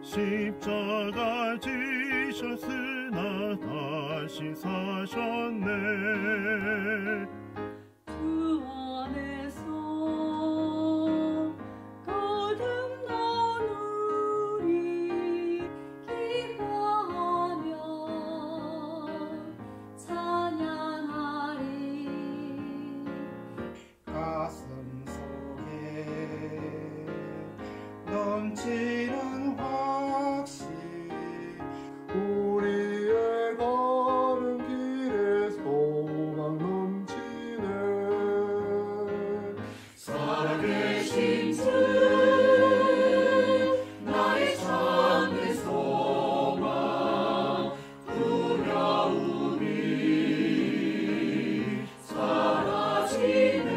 십자가 지셨으나 다시 사셨네. 주 안에서 거듭난 우리 기뻐하며 찬양하리. 가슴 속에 넘치는 확신, 우리의 가는 길에 소망 넘치네. 살아계신 주 나의 참된 소망, 두려움이 사라지네.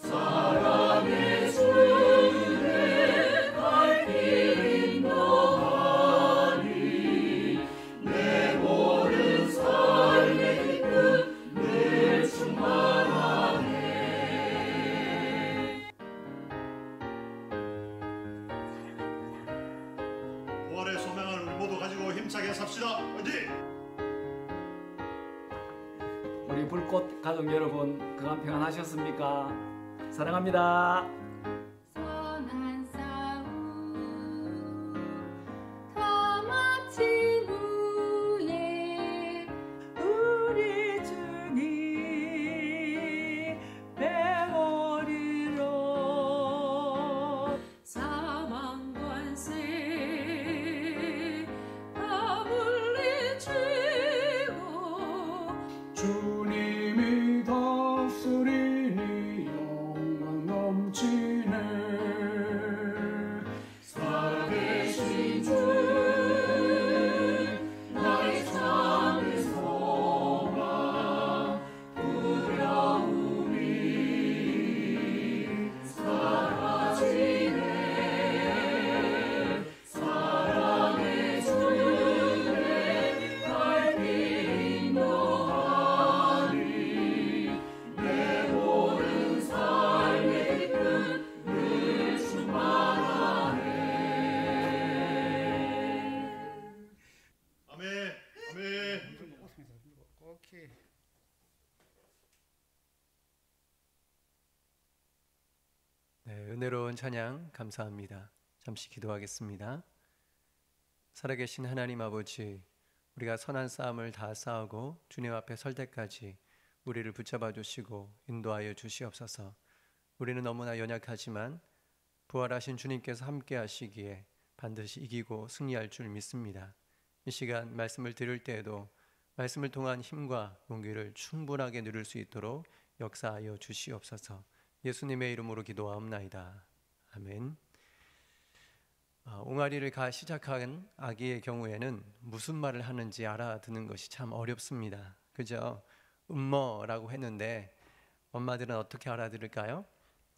사랑의 주내 갈 길 인도하니 내 모든 삶의 기쁨 늘 충만하네. 5월의 소망을 우리 모두 가지고 힘차게 삽시다. 화이팅! 우리 불꽃 가족 여러분, 그간 평안하셨습니까? 사랑합니다. 선한 싸움 다 마친 후에 우리 주님 배우리로. 사망 권세 다 물리치고 주님이 다스리니 영광 넘치네. 살아계신 주 나의 참된 소망, 두려움이 사라지네. 사랑의 주내 갈 길 인도하니 내 모든 삶의 기쁨 늘 충만하네. 아멘. 아멘. 오케이. 네, 은혜로운 찬양 감사합니다. 잠시 기도하겠습니다. 살아계신 하나님 아버지, 우리가 선한 싸움을 다 싸우고 주님 앞에 설 때까지 우리를 붙잡아 주시고 인도하여 주시옵소서. 우리는 너무나 연약하지만 부활하신 주님께서 함께 하시기에 반드시 이기고 승리할 줄 믿습니다. 이 시간 말씀을 들을 때에도 말씀을 통한 힘과 용기를 충분하게 누릴 수 있도록 역사하여 주시옵소서. 예수님의 이름으로 기도하옵나이다. 아멘. 옹알이를 가 시작한 아기의 경우에는 무슨 말을 하는지 알아듣는 것이 참 어렵습니다. 그죠? 음머라고 했는데 엄마들은 어떻게 알아들을까요?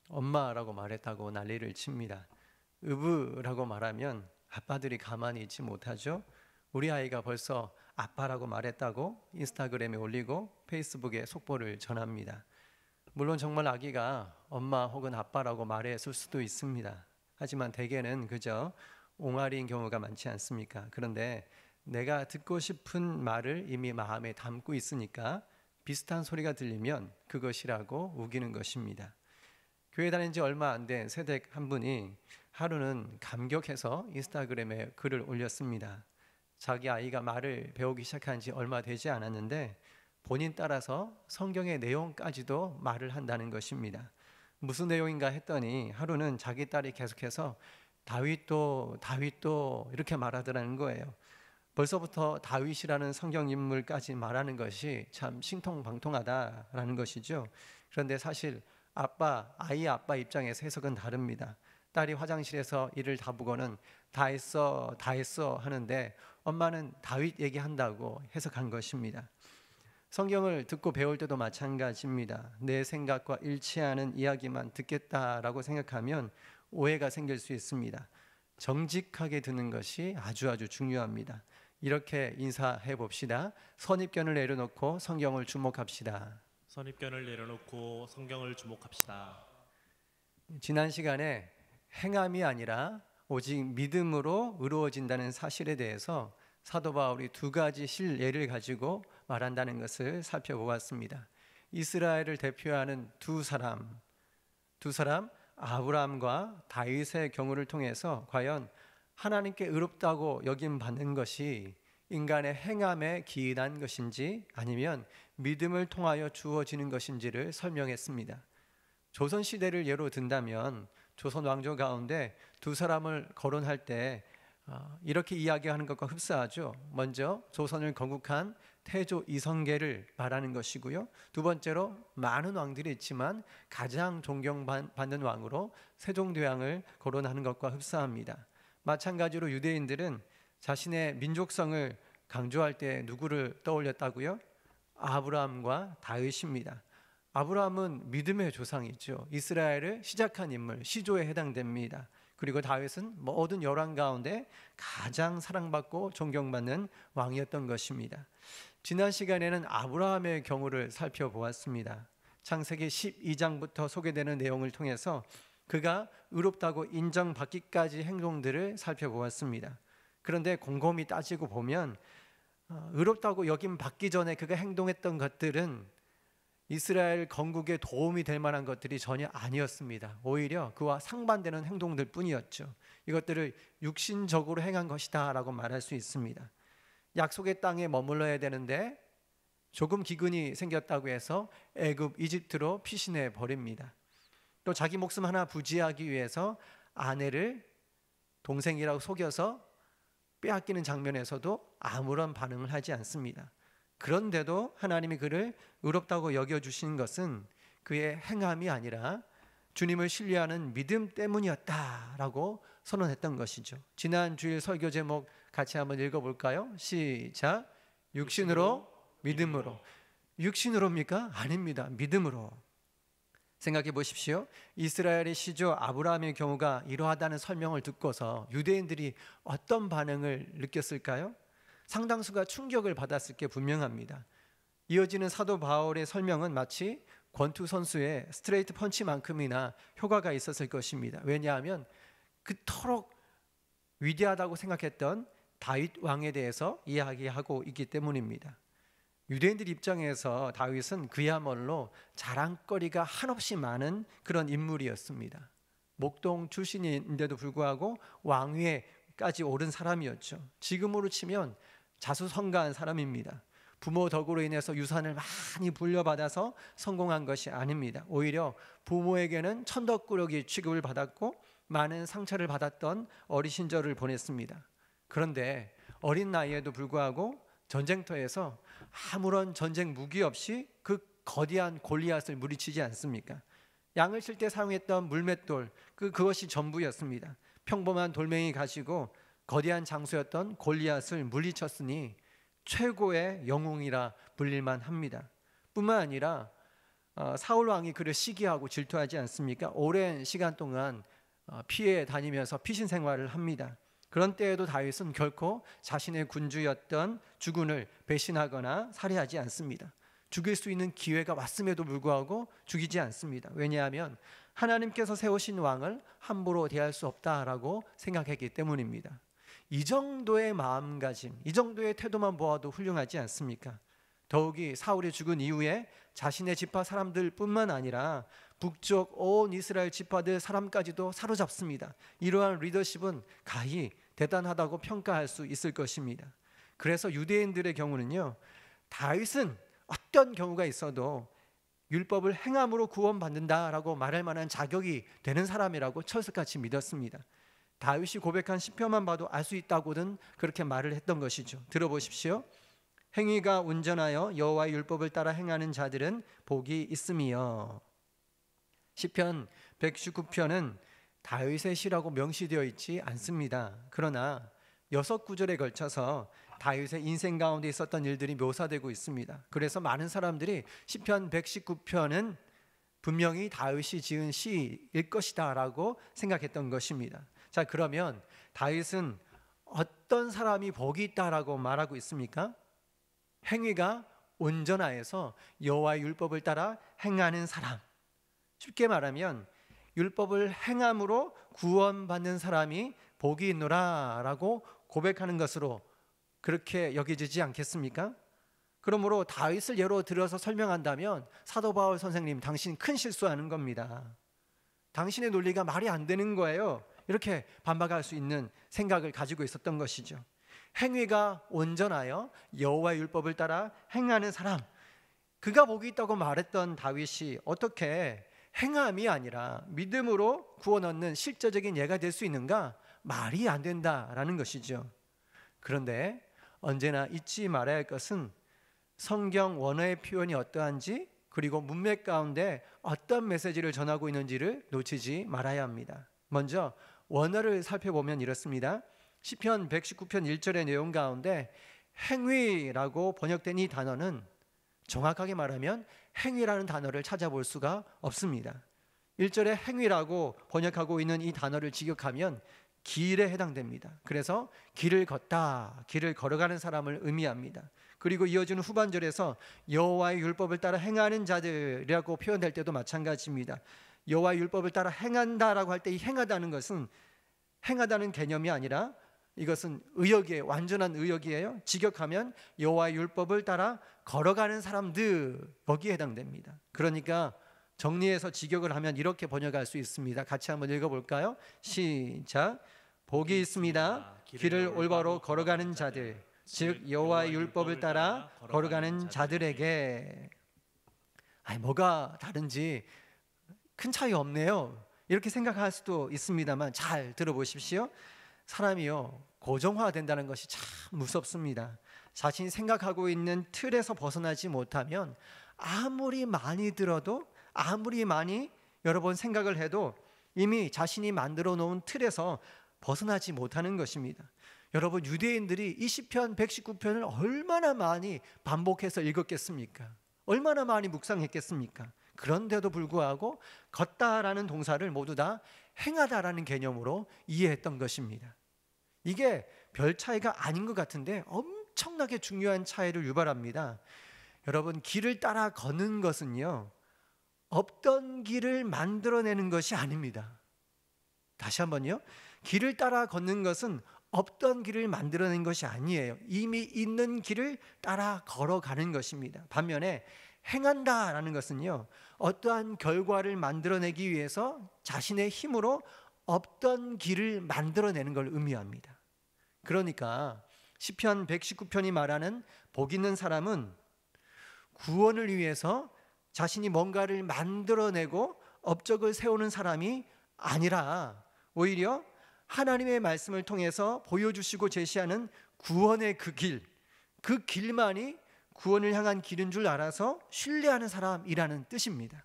엄마라고 말했다고 난리를 칩니다. 으브라고 말하면 아빠들이 가만히 있지 못하죠. 우리 아이가 벌써 아빠라고 말했다고 인스타그램에 올리고 페이스북에 속보를 전합니다. 물론 정말 아기가 엄마 혹은 아빠라고 말했을 수도 있습니다. 하지만 대개는 그저 옹알이인 경우가 많지 않습니까? 그런데 내가 듣고 싶은 말을 이미 마음에 담고 있으니까 비슷한 소리가 들리면 그것이라고 우기는 것입니다. 교회 다닌 지 얼마 안 된 세대 한 분이 하루는 감격해서 인스타그램에 글을 올렸습니다. 자기 아이가 말을 배우기 시작한 지 얼마 되지 않았는데 본인 따라서 성경의 내용까지도 말을 한다는 것입니다. 무슨 내용인가 했더니 하루는 자기 딸이 계속해서 다윗도 이렇게 말하더라는 거예요. 벌써부터 다윗이라는 성경 인물까지 말하는 것이 참 신통방통하다라는 것이죠. 그런데 사실 아이 아빠 입장에서 해석은 다릅니다. 딸이 화장실에서 이를 다부고는 다 했어 하는데 엄마는 다윗 얘기한다고 해석한 것입니다. 성경을 듣고 배울 때도 마찬가지입니다. 내 생각과 일치하는 이야기만 듣겠다라고 생각하면 오해가 생길 수 있습니다. 정직하게 듣는 것이 아주 중요합니다. 이렇게 인사해 봅시다. 선입견을 내려놓고 성경을 주목합시다. 선입견을 내려놓고 성경을 주목합시다. 지난 시간에 행함이 아니라 오직 믿음으로 의로워진다는 사실에 대해서 사도 바울이 두 가지 실예를 가지고 말한다는 것을 살펴보았습니다. 이스라엘을 대표하는 두 사람 아브라함과 다윗의 경우를 통해서 과연 하나님께 의롭다고 여김 받는 것이 인간의 행함에 기인한 것인지 아니면 믿음을 통하여 주어지는 것인지를 설명했습니다. 조선시대를 예로 든다면 조선 왕조 가운데 두 사람을 거론할 때 이렇게 이야기하는 것과 흡사하죠. 먼저 조선을 건국한 태조 이성계를 말하는 것이고요. 두 번째로 많은 왕들이 있지만 가장 존경받는 왕으로 세종대왕을 거론하는 것과 흡사합니다. 마찬가지로 유대인들은 자신의 민족성을 강조할 때 누구를 떠올렸다고요? 아브라함과 다윗입니다. 아브라함은 믿음의 조상이죠. 이스라엘을 시작한 인물, 시조에 해당됩니다. 그리고 다윗은 모든 열왕 가운데 가장 사랑받고 존경받는 왕이었던 것입니다. 지난 시간에는 아브라함의 경우를 살펴보았습니다. 창세기 12장부터 소개되는 내용을 통해서 그가 의롭다고 인정받기까지 행동들을 살펴보았습니다. 그런데 곰곰이 따지고 보면 의롭다고 여김 받기 전에 그가 행동했던 것들은 이스라엘 건국에 도움이 될 만한 것들이 전혀 아니었습니다. 오히려 그와 상반되는 행동들 뿐이었죠. 이것들을 육신적으로 행한 것이다 라고 말할 수 있습니다. 약속의 땅에 머물러야 되는데 조금 기근이 생겼다고 해서 애굽, 이집트로 피신해 버립니다. 또 자기 목숨 하나 부지하기 위해서 아내를 동생이라고 속여서 빼앗기는 장면에서도 아무런 반응을 하지 않습니다. 그런데도 하나님이 그를 의롭다고 여겨주신 것은 그의 행함이 아니라 주님을 신뢰하는 믿음 때문이었다라고 선언했던 것이죠. 지난 주일 설교 제목 같이 한번 읽어볼까요? 시작. 육신으로 믿음으로. 육신으로입니까? 아닙니다. 믿음으로. 생각해 보십시오. 이스라엘의 시조 아브라함의 경우가 이러하다는 설명을 듣고서 유대인들이 어떤 반응을 느꼈을까요? 상당수가 충격을 받았을 게 분명합니다. 이어지는 사도 바울의 설명은 마치 권투 선수의 스트레이트 펀치만큼이나 효과가 있었을 것입니다. 왜냐하면 그토록 위대하다고 생각했던 다윗 왕에 대해서 이야기하고 있기 때문입니다. 유대인들 입장에서 다윗은 그야말로 자랑거리가 한없이 많은 그런 인물이었습니다. 목동 출신인데도 불구하고 왕위에까지 오른 사람이었죠. 지금으로 치면 자수성가한 사람입니다. 부모 덕으로 인해서 유산을 많이 물려받아서 성공한 것이 아닙니다. 오히려 부모에게는 천덕꾸러기 취급을 받았고 많은 상처를 받았던 어린 시절을 보냈습니다. 그런데 어린 나이에도 불구하고 전쟁터에서 아무런 전쟁 무기 없이 그 거대한 골리앗을 물리치지 않습니까? 양을 칠 때 사용했던 물맷돌 그것이 전부였습니다. 평범한 돌멩이 가지고 거대한 장수였던 골리앗을 물리쳤으니 최고의 영웅이라 불릴만 합니다. 뿐만 아니라 사울 왕이 그를 시기하고 질투하지 않습니까? 오랜 시간 동안 피해 다니면서 피신 생활을 합니다. 그런 때에도 다윗은 결코 자신의 군주였던 주군을 배신하거나 살해하지 않습니다. 죽일 수 있는 기회가 왔음에도 불구하고 죽이지 않습니다. 왜냐하면 하나님께서 세우신 왕을 함부로 대할 수 없다라고 생각했기 때문입니다. 이 정도의 마음가짐, 이 정도의 태도만 보아도 훌륭하지 않습니까? 더욱이 사울이 죽은 이후에 자신의 지파 사람들 뿐만 아니라 북쪽 온 이스라엘 지파들 사람까지도 사로잡습니다. 이러한 리더십은 가히 대단하다고 평가할 수 있을 것입니다. 그래서 유대인들의 경우는요, 다윗은 어떤 경우가 있어도 율법을 행함으로 구원받는다라고 말할 만한 자격이 되는 사람이라고 철석같이 믿었습니다. 다윗이 고백한 시편만 봐도 알 수 있다고는 그렇게 말을 했던 것이죠. 들어보십시오. 행위가 온전하여 여호와의 율법을 따라 행하는 자들은 복이 있음이요. 시편 119편은 다윗의 시라고 명시되어 있지 않습니다. 그러나 6구절에 걸쳐서 다윗의 인생 가운데 있었던 일들이 묘사되고 있습니다. 그래서 많은 사람들이 시편 119편은 분명히 다윗이 지은 시일 것이다 라고 생각했던 것입니다. 자, 그러면 다윗은 어떤 사람이 복이 있다라고 말하고 있습니까? 행위가 온전하여서 여호와의 율법을 따라 행하는 사람. 쉽게 말하면 율법을 행함으로 구원받는 사람이 복이 있노라 라고 고백하는 것으로 그렇게 여겨지지 않겠습니까? 그러므로 다윗을 예로 들어서 설명한다면 사도 바울 선생님, 당신 큰 실수하는 겁니다. 당신의 논리가 말이 안 되는 거예요. 이렇게 반박할 수 있는 생각을 가지고 있었던 것이죠. 행위가 온전하여 여호와의 율법을 따라 행하는 사람, 그가 복이 있다고 말했던 다윗이 어떻게 행함이 아니라 믿음으로 구원 얻는 실제적인 예가 될 수 있는가? 말이 안 된다라는 것이죠. 그런데 언제나 잊지 말아야 할 것은 성경 원어의 표현이 어떠한지, 그리고 문맥 가운데 어떤 메시지를 전하고 있는지를 놓치지 말아야 합니다. 먼저 원어를 살펴보면 이렇습니다. 시편 119편 1절의 내용 가운데 행위라고 번역된 이 단어는 정확하게 말하면 행위라는 단어를 찾아볼 수가 없습니다. 1절에 행위라고 번역하고 있는 이 단어를 직역하면 길에 해당됩니다. 그래서 길을 걷다, 길을 걸어가는 사람을 의미합니다. 그리고 이어지는 후반절에서 여호와의 율법을 따라 행하는 자들이라고 표현될 때도 마찬가지입니다. 여호와의 율법을 따라 행한다라고 할 때 이 행하다는 것은 행하다는 개념이 아니라 이것은 의역이에요. 완전한 의역이에요. 직역하면 여호와의 율법을 따라 걸어가는 사람들, 여기에 해당됩니다. 그러니까 정리해서 직역을 하면 이렇게 번역할 수 있습니다. 같이 한번 읽어볼까요? 시작. 복이 있습니다. 길을 올바로 걸어가는 자들, 즉 여호와의 율법을 따라 걸어가는 자들에게. 뭐가 다른지 큰 차이 없네요, 이렇게 생각할 수도 있습니다만 잘 들어보십시오. 사람이요, 고정화된다는 것이 참 무섭습니다. 자신이 생각하고 있는 틀에서 벗어나지 못하면 아무리 많이 들어도, 아무리 많이 여러 번 생각을 해도 이미 자신이 만들어 놓은 틀에서 벗어나지 못하는 것입니다. 여러분, 유대인들이 이 시편 119편을 얼마나 많이 반복해서 읽었겠습니까? 얼마나 많이 묵상했겠습니까? 그런데도 불구하고 걷다라는 동사를 모두 다 행하다라는 개념으로 이해했던 것입니다. 이게 별 차이가 아닌 것 같은데 엄청나게 중요한 차이를 유발합니다. 여러분, 길을 따라 걷는 것은요, 없던 길을 만들어내는 것이 아닙니다. 다시 한번요. 길을 따라 걷는 것은 없던 길을 만들어낸 것이 아니에요. 이미 있는 길을 따라 걸어가는 것입니다. 반면에 행한다라는 것은요, 어떠한 결과를 만들어내기 위해서 자신의 힘으로 없던 길을 만들어내는 걸 의미합니다. 그러니까 시편 119편이 말하는 복 있는 사람은 구원을 위해서 자신이 뭔가를 만들어내고 업적을 세우는 사람이 아니라 오히려 하나님의 말씀을 통해서 보여주시고 제시하는 구원의 그 길, 그 길만이 구원을 향한 길인 줄 알아서 신뢰하는 사람이라는 뜻입니다.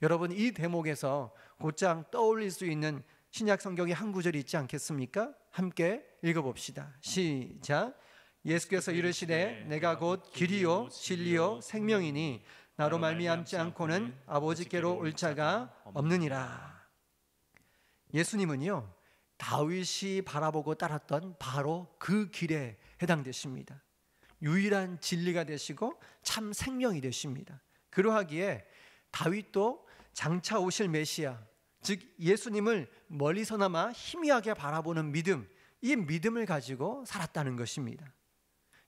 여러분, 이 대목에서 곧장 떠올릴 수 있는 신약 성경의 한 구절이 있지 않겠습니까? 함께 읽어봅시다. 시작. 예수께서 이르시되 내가 곧 길이요 진리요 생명이니 나로 말미암지 않고는 아버지께로 올 자가 없느니라. 예수님은요, 다윗이 바라보고 따랐던 바로 그 길에 해당되십니다. 유일한 진리가 되시고 참 생명이 되십니다. 그러하기에 다윗도 장차 오실 메시아, 즉 예수님을 멀리서나마 희미하게 바라보는 믿음, 이 믿음을 가지고 살았다는 것입니다.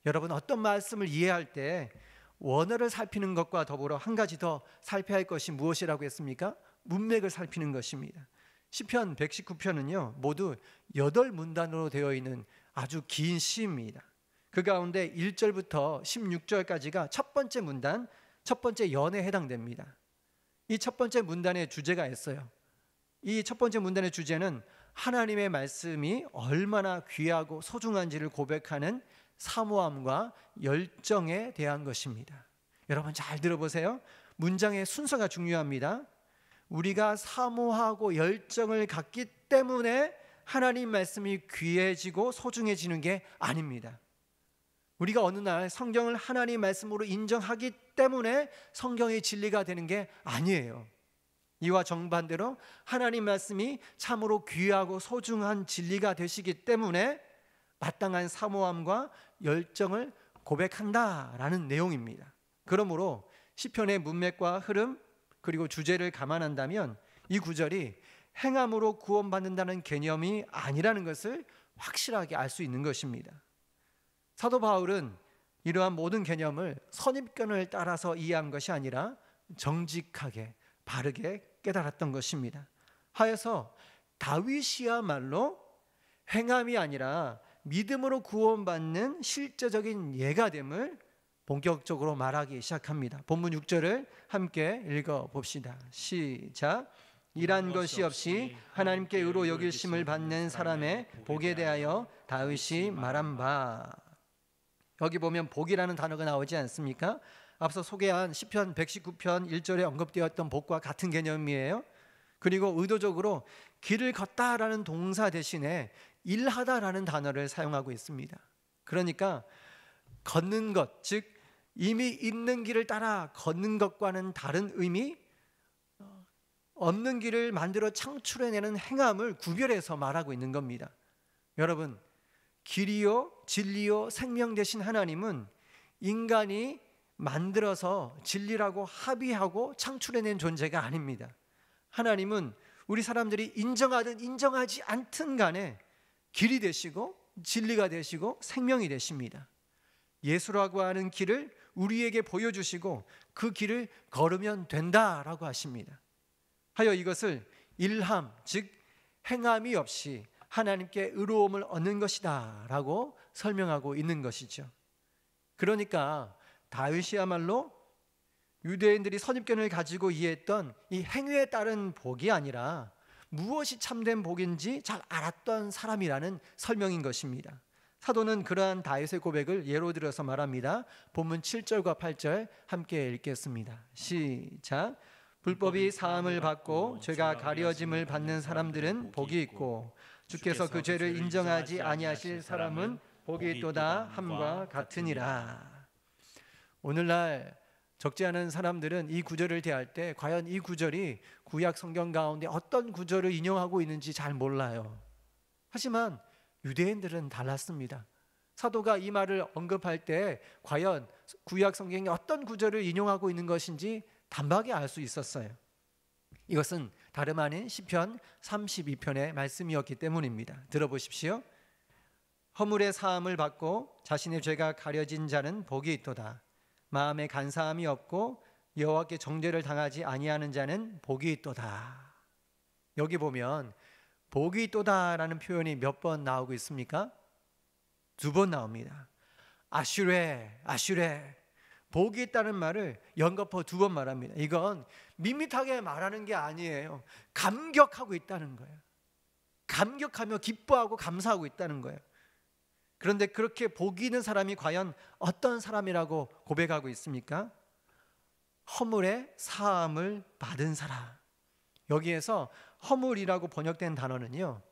여러분, 어떤 말씀을 이해할 때 원어를 살피는 것과 더불어 한 가지 더 살펴야 할 것이 무엇이라고 했습니까? 문맥을 살피는 것입니다. 시편 119편은요 모두 8문단으로 되어 있는 아주 긴 시입니다. 그 가운데 1절부터 16절까지가 첫 번째 문단, 첫 번째 연에 해당됩니다. 이 첫 번째 문단의 주제가 있어요. 이 첫 번째 문단의 주제는 하나님의 말씀이 얼마나 귀하고 소중한지를 고백하는 사모함과 열정에 대한 것입니다. 여러분 잘 들어보세요. 문장의 순서가 중요합니다. 우리가 사모하고 열정을 갖기 때문에 하나님 말씀이 귀해지고 소중해지는 게 아닙니다. 우리가 어느 날 성경을 하나님 말씀으로 인정하기 때문에 성경의 진리가 되는 게 아니에요. 이와 정반대로 하나님 말씀이 참으로 귀하고 소중한 진리가 되시기 때문에 마땅한 사모함과 열정을 고백한다라는 내용입니다. 그러므로 시편의 문맥과 흐름 그리고 주제를 감안한다면 이 구절이 행함으로 구원받는다는 개념이 아니라는 것을 확실하게 알 수 있는 것입니다. 사도 바울은 이러한 모든 개념을 선입견을 따라서 이해한 것이 아니라 정직하게 바르게 깨달았던 것입니다. 하여서 다윗이야말로 행함이 아니라 믿음으로 구원받는 실제적인 예가됨을 본격적으로 말하기 시작합니다. 본문 6절을 함께 읽어봅시다. 시작. 일한 것이 없이 하나님께 의로 여기심을 받는 사람의 복에 대하여 다윗이 말한 바. 여기 보면 복이라는 단어가 나오지 않습니까? 앞서 소개한 시편 119편 1절에 언급되었던 복과 같은 개념이에요. 그리고 의도적으로 길을 걷다라는 동사 대신에 일하다라는 단어를 사용하고 있습니다. 그러니까 걷는 것, 즉 이미 있는 길을 따라 걷는 것과는 다른 의미, 없는 길을 만들어 창출해내는 행함을 구별해서 말하고 있는 겁니다. 여러분, 길이요 진리요 생명 되신 하나님은 인간이 만들어서 진리라고 합의하고 창출해낸 존재가 아닙니다. 하나님은 우리 사람들이 인정하든 인정하지 않든 간에 길이 되시고 진리가 되시고 생명이 되십니다. 예수라고 하는 길을 우리에게 보여주시고 그 길을 걸으면 된다라고 하십니다. 하여 이것을 일함, 즉 행함이 없이 하나님께 의로움을 얻는 것이다 라고 설명하고 있는 것이죠. 그러니까 다윗이야말로 유대인들이 선입견을 가지고 이해했던 이 행위에 따른 복이 아니라 무엇이 참된 복인지 잘 알았던 사람이라는 설명인 것입니다. 사도는 그러한 다윗의 고백을 예로 들어서 말합니다. 본문 7절과 8절 함께 읽겠습니다. 시작. 불법이 사함을 받고 죄가 가려짐을 받는 사람들은 복이 있고 주께서 그 죄를 인정하지 아니하실 사람은 복이 있도다 함과 같으니라. 오늘날 적지 않은 사람들은 이 구절을 대할 때 과연 이 구절이 구약 성경 가운데 어떤 구절을 인용하고 있는지 잘 몰라요. 하지만 유대인들은 달랐습니다. 사도가 이 말을 언급할 때 과연 구약 성경이 어떤 구절을 인용하고 있는 것인지 단박에 알 수 있었어요. 이것은 다름 아닌 시편 32편의 말씀이었기 때문입니다. 들어보십시오. 허물의 사함을 받고 자신의 죄가 가려진 자는 복이 있도다. 마음에 간사함이 없고 여호와께 정죄를 당하지 아니하는 자는 복이 있도다. 여기 보면 복이 있도다라는 표현이 몇 번 나오고 있습니까? 2번 나옵니다. 아슈레, 아슈레. 복이 있다는 말을 연거푸 2번 말합니다. 이건 밋밋하게 말하는 게 아니에요. 감격하고 있다는 거예요. 감격하며 기뻐하고 감사하고 있다는 거예요. 그런데 그렇게 복이 있는 사람이 과연 어떤 사람이라고 고백하고 있습니까? 허물의 사함을 받은 사람. 여기에서 허물이라고 번역된 단어는요,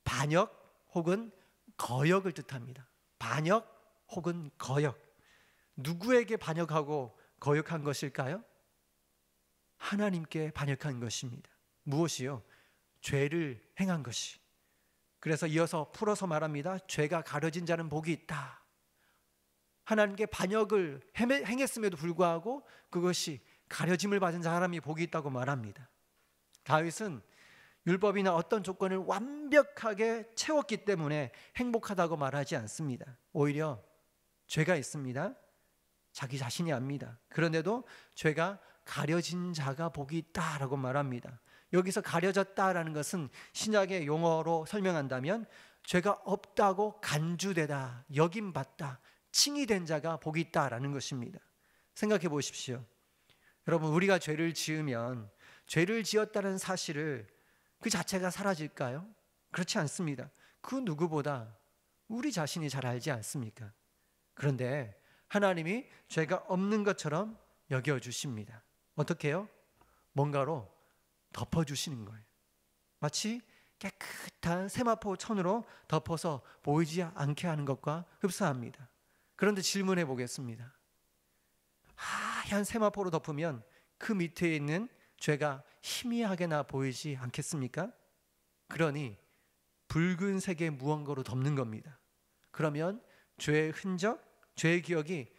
반역 혹은 거역을 뜻합니다. 반역 혹은 거역. 누구에게 반역하고 거역한 것일까요? 하나님께 반역한 것입니다. 무엇이요? 죄를 행한 것이. 그래서 이어서 풀어서 말합니다. 죄가 가려진 자는 복이 있다. 하나님께 반역을 행했음에도 불구하고 그것이 가려짐을 받은 사람이 복이 있다고 말합니다. 다윗은 율법이나 어떤 조건을 완벽하게 채웠기 때문에 행복하다고 말하지 않습니다. 오히려 죄가 있습니다. 자기 자신이 압니다. 그런데도 죄가 가려진 자가 복이 있다라고 말합니다. 여기서 가려졌다라는 것은 신약의 용어로 설명한다면 죄가 없다고 간주되다, 여김받다, 칭의된 자가 복이 있다라는 것입니다. 생각해 보십시오. 여러분, 우리가 죄를 지으면 죄를 지었다는 사실을 그 자체가 사라질까요? 그렇지 않습니다. 그 누구보다 우리 자신이 잘 알지 않습니까? 그런데 하나님이 죄가 없는 것처럼 여겨주십니다. 어떻게 해요? 뭔가로 덮어주시는 거예요. 마치 깨끗한 세마포 천으로 덮어서 보이지 않게 하는 것과 흡사합니다. 그런데 질문해 보겠습니다. 하얀 세마포로 덮으면 그 밑에 있는 죄가 희미하게나 보이지 않겠습니까? 그러니 붉은색의 무언가로 덮는 겁니다. 그러면 죄의 흔적, 죄의 기억이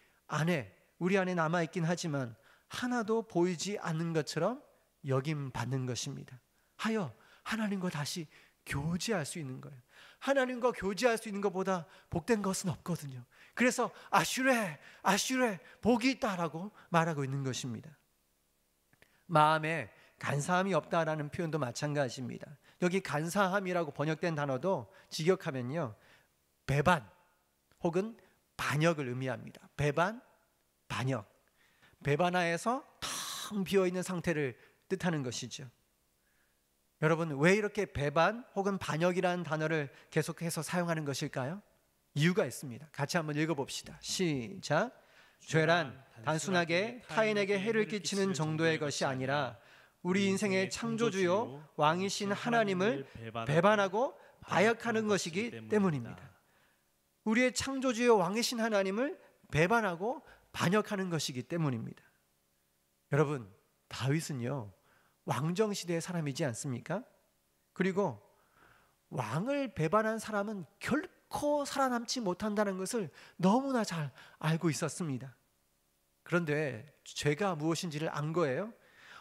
우리 안에 남아있긴 하지만 하나도 보이지 않는 것처럼 여김받는 것입니다. 하여 하나님과 다시 교제할 수 있는 거예요. 하나님과 교제할 수 있는 것보다 복된 것은 없거든요. 그래서 아슈레 복이 있다라고 말하고 있는 것입니다. 마음에 간사함이 없다라는 표현도 마찬가지입니다. 여기 간사함이라고 번역된 단어도 직역하면요, 배반 혹은 반역을 의미합니다. 배반, 반역. 배반하에서 텅 비어있는 상태를 뜻하는 것이죠. 여러분, 왜 이렇게 배반 혹은 반역이라는 단어를 계속해서 사용하는 것일까요? 이유가 있습니다. 같이 한번 읽어봅시다. 시작. 죄란 단순하게 타인에게 해를 끼치는 정도의 것이 아니라 우리 인생의 창조주요 왕이신 하나님을 배반하고 반역하는 것이기 때문입니다. 우리의 창조주요 왕이신 하나님을 배반하고 반역하는 것이기 때문입니다. 여러분, 다윗은요, 왕정시대의 사람이지 않습니까? 그리고 왕을 배반한 사람은 결코 살아남지 못한다는 것을 너무나 잘 알고 있었습니다. 그런데 죄가 무엇인지를 안 거예요.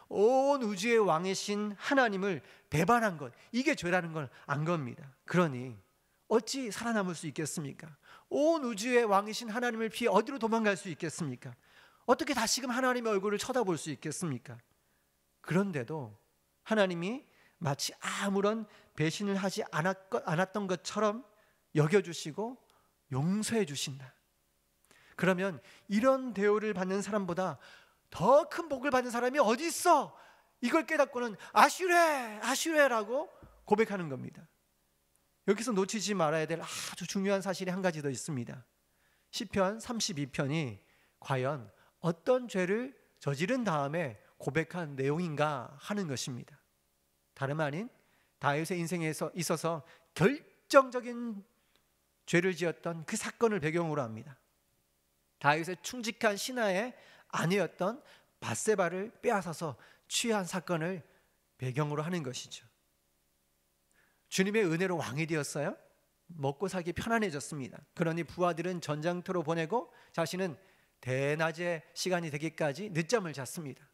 온 우주의 왕이신 하나님을 배반한 것, 이게 죄라는 걸 안 겁니다. 그러니 어찌 살아남을 수 있겠습니까? 온 우주의 왕이신 하나님을 피해 어디로 도망갈 수 있겠습니까? 어떻게 다시금 하나님의 얼굴을 쳐다볼 수 있겠습니까? 그런데도 하나님이 마치 아무런 배신을 하지 않았던 것처럼 여겨주시고 용서해 주신다. 그러면 이런 대우를 받는 사람보다 더 큰 복을 받는 사람이 어디 있어? 이걸 깨닫고는 아슈레라고 고백하는 겁니다. 여기서 놓치지 말아야 될 아주 중요한 사실이 한 가지 더 있습니다. 시편 32편이 과연 어떤 죄를 저지른 다음에 고백한 내용인가 하는 것입니다. 다름 아닌 다윗의 인생에 있어서 결정적인 죄를 지었던 그 사건을 배경으로 합니다. 다윗의 충직한 신하의 아내였던 밧세바를 빼앗아서 취한 사건을 배경으로 하는 것이죠. 주님의 은혜로 왕이 되었어요. 먹고 살기 편안해졌습니다. 그러니 부하들은 전장터로 보내고 자신은 대낮에 시간이 되기까지 늦잠을 잤습니다.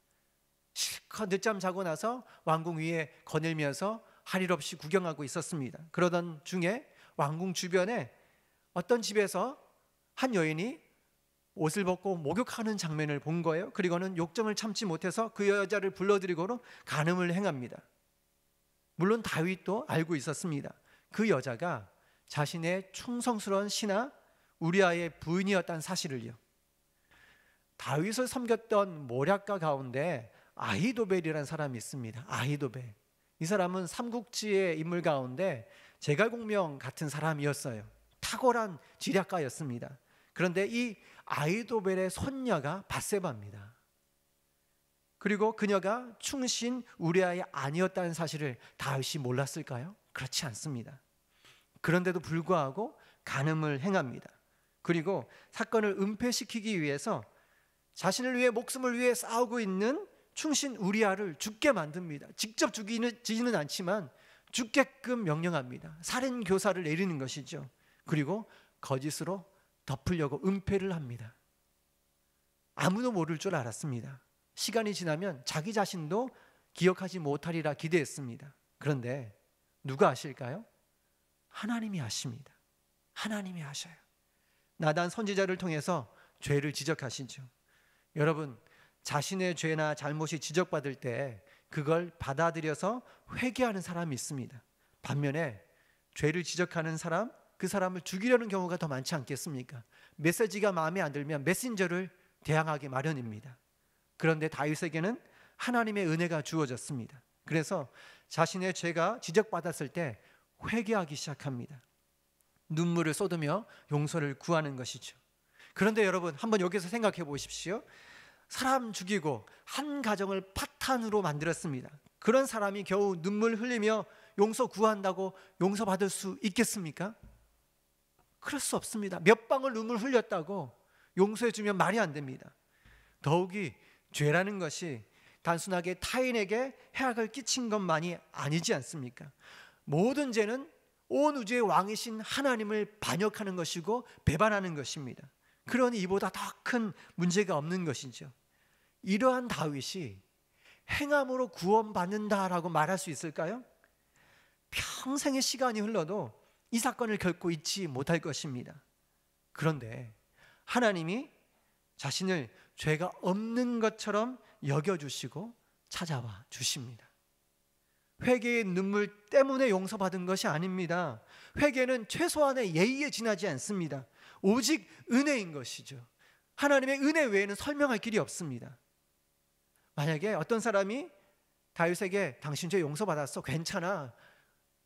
실컷 늦잠 자고 나서 왕궁 위에 거닐면서 할 일 없이 구경하고 있었습니다. 그러던 중에 왕궁 주변에 어떤 집에서 한 여인이 옷을 벗고 목욕하는 장면을 본 거예요. 그리고는 욕정을 참지 못해서 그 여자를 불러들이고는 간음을 행합니다. 물론 다윗도 알고 있었습니다. 그 여자가 자신의 충성스러운 신하 우리아의 부인이었다는 사실을요. 다윗을 섬겼던 모략가 가운데 아히도벨이라는 사람이 있습니다. 아히도벨. 이 사람은 삼국지의 인물 가운데 제갈공명 같은 사람이었어요. 탁월한 지략가였습니다. 그런데 이 아히도벨의 손녀가 밧세바입니다. 그리고 그녀가 충신 우리아의 아니었다는 사실을 다윗이 몰랐을까요? 그렇지 않습니다. 그런데도 불구하고 간음을 행합니다. 그리고 사건을 은폐시키기 위해서 자신을 위해 목숨을 위해 싸우고 있는 충신 우리아를 죽게 만듭니다. 직접 죽이지는 않지만 죽게끔 명령합니다. 살인 교사를 내리는 것이죠. 그리고 거짓으로 덮으려고 은폐를 합니다. 아무도 모를 줄 알았습니다. 시간이 지나면 자기 자신도 기억하지 못하리라 기대했습니다. 그런데 누가 아실까요? 하나님이 아십니다. 하나님이 아셔요. 나단 선지자를 통해서 죄를 지적하시죠. 여러분, 자신의 죄나 잘못이 지적받을 때 그걸 받아들여서 회개하는 사람이 있습니다. 반면에 죄를 지적하는 사람, 그 사람을 죽이려는 경우가 더 많지 않겠습니까? 메시지가 마음에 안 들면 메신저를 대항하기 마련입니다. 그런데 다윗에게는 하나님의 은혜가 주어졌습니다. 그래서 자신의 죄가 지적받았을 때 회개하기 시작합니다. 눈물을 쏟으며 용서를 구하는 것이죠. 그런데 여러분, 한번 여기서 생각해 보십시오. 사람 죽이고 한 가정을 파탄으로 만들었습니다. 그런 사람이 겨우 눈물 흘리며 용서 구한다고 용서받을 수 있겠습니까? 그럴 수 없습니다. 몇 방울 눈물 흘렸다고 용서해 주면 말이 안 됩니다. 더욱이 죄라는 것이 단순하게 타인에게 해악을 끼친 것만이 아니지 않습니까? 모든 죄는 온 우주의 왕이신 하나님을 반역하는 것이고 배반하는 것입니다. 그러니 이보다 더 큰 문제가 없는 것이죠. 이러한 다윗이 행함으로 구원받는다라고 말할 수 있을까요? 평생의 시간이 흘러도 이 사건을 결코 잊지 못할 것입니다. 그런데 하나님이 자신을 죄가 없는 것처럼 여겨주시고 찾아와 주십니다. 회개의 눈물 때문에 용서받은 것이 아닙니다. 회개는 최소한의 예의에 지나지 않습니다. 오직 은혜인 것이죠. 하나님의 은혜 외에는 설명할 길이 없습니다. 만약에 어떤 사람이 다윗에게 당신 죄 용서받았어, 괜찮아,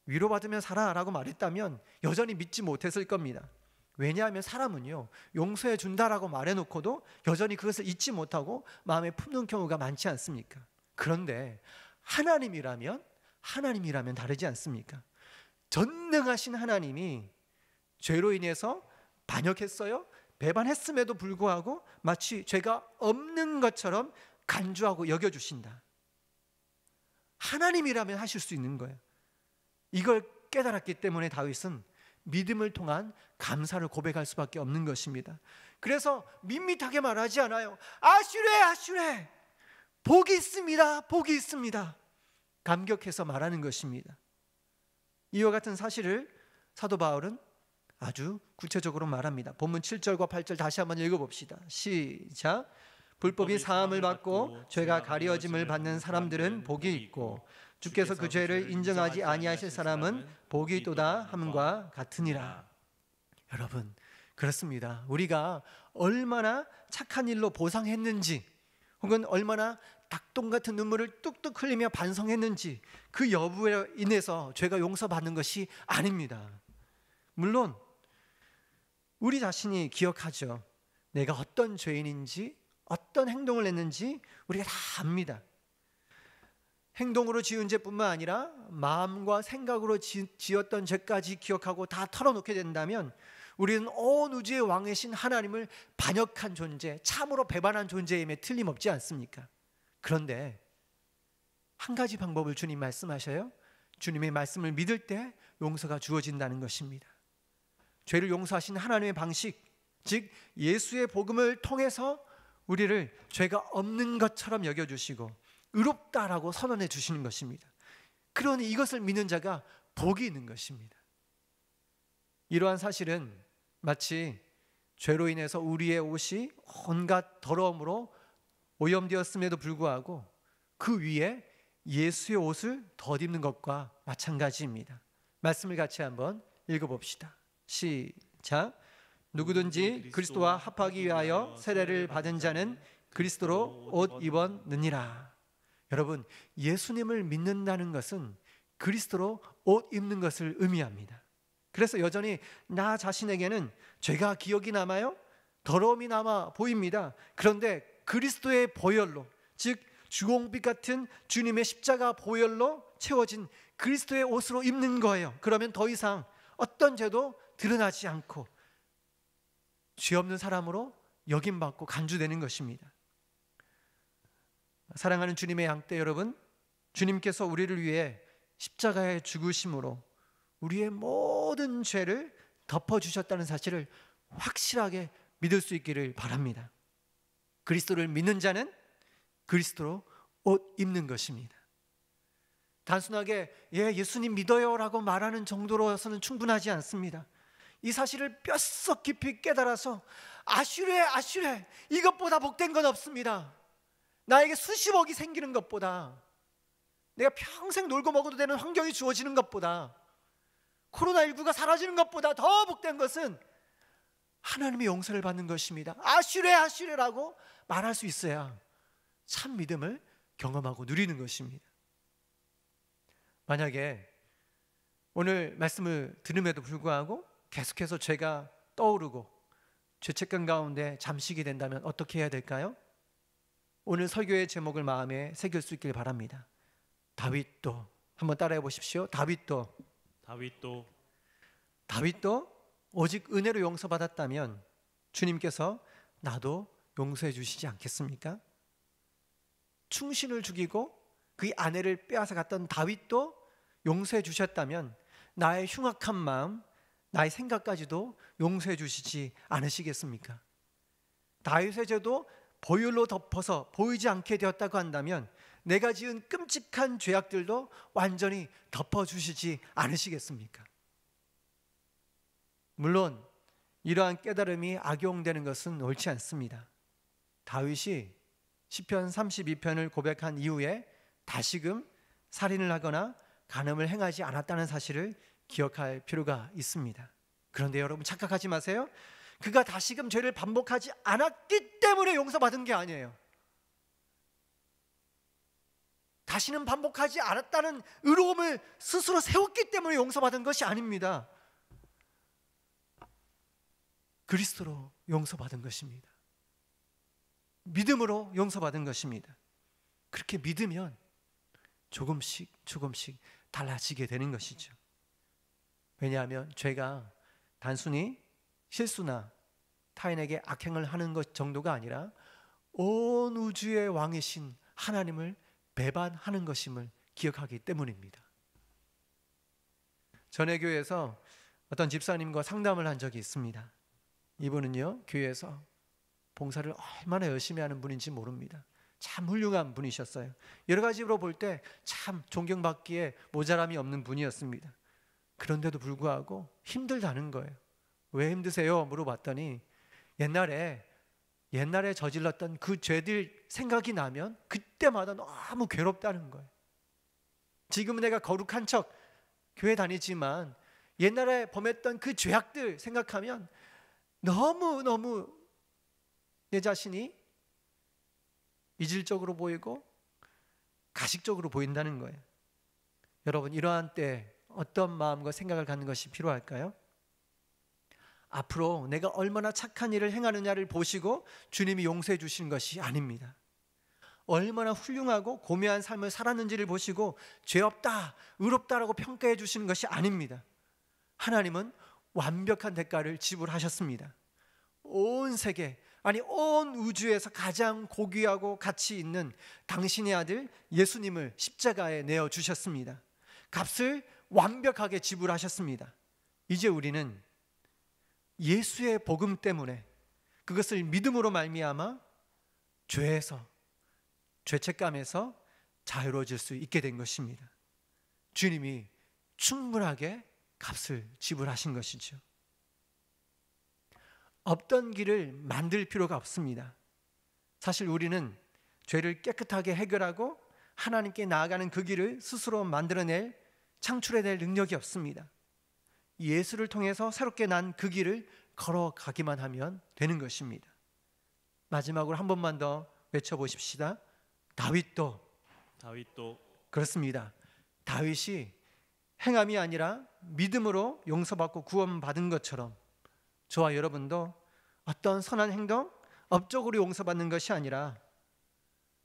위로받으면 살아 라고 말했다면 여전히 믿지 못했을 겁니다. 왜냐하면 사람은요, 용서해 준다라고 말해놓고도 여전히 그것을 잊지 못하고 마음에 품는 경우가 많지 않습니까? 그런데 하나님이라면 다르지 않습니까? 전능하신 하나님이 죄로 인해서 반역했어요? 배반했음에도 불구하고 마치 죄가 없는 것처럼 간주하고 여겨주신다. 하나님이라면 하실 수 있는 거예요. 이걸 깨달았기 때문에 다윗은 믿음을 통한 감사를 고백할 수밖에 없는 것입니다. 그래서 밋밋하게 말하지 않아요. 아슈레 복이 있습니다, 복이 있습니다, 감격해서 말하는 것입니다. 이와 같은 사실을 사도 바울은 아주 구체적으로 말합니다. 본문 7절과 8절 다시 한번 읽어봅시다. 시작. 불법이 사함을 받고 죄가 가려짐을 받는 사람들은 복이 있고 주께서 그 죄를 인정하지 아니하실 사람은 복이 있도다 함과 같으니라. 여러분, 그렇습니다. 우리가 얼마나 착한 일로 보상했는지, 혹은 얼마나 닭똥 같은 눈물을 뚝뚝 흘리며 반성했는지, 그 여부에 인해서 죄가 용서받는 것이 아닙니다. 물론 우리 자신이 기억하죠. 내가 어떤 죄인인지, 어떤 행동을 했는지 우리가 다 압니다. 행동으로 지은 죄뿐만 아니라 마음과 생각으로 지었던 죄까지 기억하고 다 털어놓게 된다면 우리는 온 우주의 왕이신 하나님을 반역한 존재, 참으로 배반한 존재임에 틀림없지 않습니까? 그런데 한 가지 방법을 주님 말씀하셔요. 주님의 말씀을 믿을 때 용서가 주어진다는 것입니다. 죄를 용서하신 하나님의 방식, 즉 예수의 복음을 통해서 우리를 죄가 없는 것처럼 여겨주시고 의롭다라고 선언해 주시는 것입니다. 그러니 이것을 믿는 자가 복이 있는 것입니다. 이러한 사실은 마치 죄로 인해서 우리의 옷이 온갖 더러움으로 오염되었음에도 불구하고 그 위에 예수의 옷을 덧입는 것과 마찬가지입니다. 말씀을 같이 한번 읽어봅시다. 시작. 누구든지 그리스도와 합하기 위하여 세례를 받은 자는 그리스도로 옷 입었느니라. 여러분, 예수님을 믿는다는 것은 그리스도로 옷 입는 것을 의미합니다. 그래서 여전히 나 자신에게는 죄가 기억이 남아요? 더러움이 남아 보입니다. 그런데 그리스도의 보혈로, 즉 주홍빛 같은 주님의 십자가 보혈로 채워진 그리스도의 옷으로 입는 거예요. 그러면 더 이상 어떤 죄도 드러나지 않고 죄 없는 사람으로 여김받고 간주되는 것입니다. 사랑하는 주님의 양떼 여러분, 주님께서 우리를 위해 십자가에 죽으심으로 우리의 모든 죄를 덮어주셨다는 사실을 확실하게 믿을 수 있기를 바랍니다. 그리스도를 믿는 자는 그리스도로 옷 입는 것입니다. 단순하게 예수님 믿어요 라고 말하는 정도로서는 충분하지 않습니다. 이 사실을 뼛속 깊이 깨달아서 아슈레 이것보다 복된 건 없습니다. 나에게 수십억이 생기는 것보다, 내가 평생 놀고 먹어도 되는 환경이 주어지는 것보다, 코로나19가 사라지는 것보다 더 복된 것은 하나님의 용서를 받는 것입니다. 아슈레라고 말할 수 있어야 참 믿음을 경험하고 누리는 것입니다. 만약에 오늘 말씀을 들음에도 불구하고 계속해서 죄가 떠오르고 죄책감 가운데 잠시게 된다면 어떻게 해야 될까요? 오늘 설교의 제목을 마음에 새길 수 있길 바랍니다. 다윗도, 한번 따라해 보십시오. 다윗도 오직 은혜로 용서받았다면 주님께서 나도 용서해 주시지 않겠습니까? 충신을 죽이고 그 아내를 빼앗아 갔던 다윗도 용서해 주셨다면 나의 흉악한 마음, 나의 생각까지도 용서해 주시지 않으시겠습니까? 다윗의 죄도 보혈로 덮어서 보이지 않게 되었다고 한다면 내가 지은 끔찍한 죄악들도 완전히 덮어주시지 않으시겠습니까? 물론 이러한 깨달음이 악용되는 것은 옳지 않습니다. 다윗이 시편 32편을 고백한 이후에 다시금 살인을 하거나 간음을 행하지 않았다는 사실을 기억할 필요가 있습니다. 그런데 여러분 착각하지 마세요. 그가 다시금 죄를 반복하지 않았기 때문에 용서받은 게 아니에요. 다시는 반복하지 않았다는 의로움을 스스로 세웠기 때문에 용서받은 것이 아닙니다. 그리스도로 용서받은 것입니다. 믿음으로 용서받은 것입니다. 그렇게 믿으면 조금씩 달라지게 되는 것이죠. 왜냐하면 죄가 단순히 실수나 타인에게 악행을 하는 것 정도가 아니라 온 우주의 왕이신 하나님을 배반하는 것임을 기억하기 때문입니다. 전에 교회에서 어떤 집사님과 상담을 한 적이 있습니다. 이분은요, 교회에서 봉사를 얼마나 열심히 하는 분인지 모릅니다. 참 훌륭한 분이셨어요. 여러 가지로 볼 때 참 존경받기에 모자람이 없는 분이었습니다. 그런데도 불구하고 힘들다는 거예요. 왜 힘드세요? 물어봤더니 옛날에 저질렀던 그 죄들 생각이 나면 그때마다 너무 괴롭다는 거예요. 지금은 내가 거룩한 척 교회 다니지만 옛날에 범했던 그 죄악들 생각하면 너무 내 자신이 이질적으로 보이고 가식적으로 보인다는 거예요. 여러분, 이러한 때 어떤 마음과 생각을 갖는 것이 필요할까요? 앞으로 내가 얼마나 착한 일을 행하느냐를 보시고 주님이 용서해 주시는 것이 아닙니다. 얼마나 훌륭하고 고매한 삶을 살았는지를 보시고 죄 없다, 의롭다라고 평가해 주시는 것이 아닙니다. 하나님은 완벽한 대가를 지불하셨습니다. 온 세계, 아니 온 우주에서 가장 고귀하고 가치 있는 당신의 아들 예수님을 십자가에 내어주셨습니다. 값을 완벽하게 지불하셨습니다. 이제 우리는 예수의 복음 때문에 그것을 믿음으로 말미암아 죄에서, 죄책감에서 자유로워질 수 있게 된 것입니다. 주님이 충분하게 값을 지불하신 것이죠. 없던 길을 만들 필요가 없습니다. 사실 우리는 죄를 깨끗하게 해결하고 하나님께 나아가는 그 길을 스스로 만들어낼, 창출해낼 능력이 없습니다. 예수를 통해서 새롭게 난 그 길을 걸어가기만 하면 되는 것입니다. 마지막으로 한 번만 더 외쳐보십시다. 다윗도 그렇습니다. 다윗이 행함이 아니라 믿음으로 용서받고 구원받은 것처럼 저와 여러분도 어떤 선한 행동, 업적으로 용서받는 것이 아니라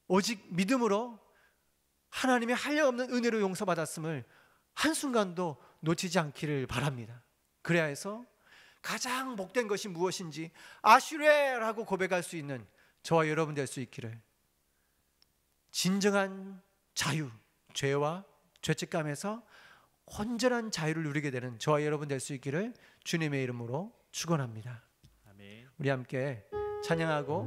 오직 믿음으로 하나님의 한량없는 은혜로 용서받았음을 한순간도 놓치지 않기를 바랍니다. 그래야 해서 가장 복된 것이 무엇인지 아슈레라고 고백할 수 있는 저와 여러분 될 수 있기를, 진정한 자유, 죄와 죄책감에서 온전한 자유를 누리게 되는 저와 여러분 될 수 있기를 주님의 이름으로 축원합니다. 아멘. 우리 함께 찬양하고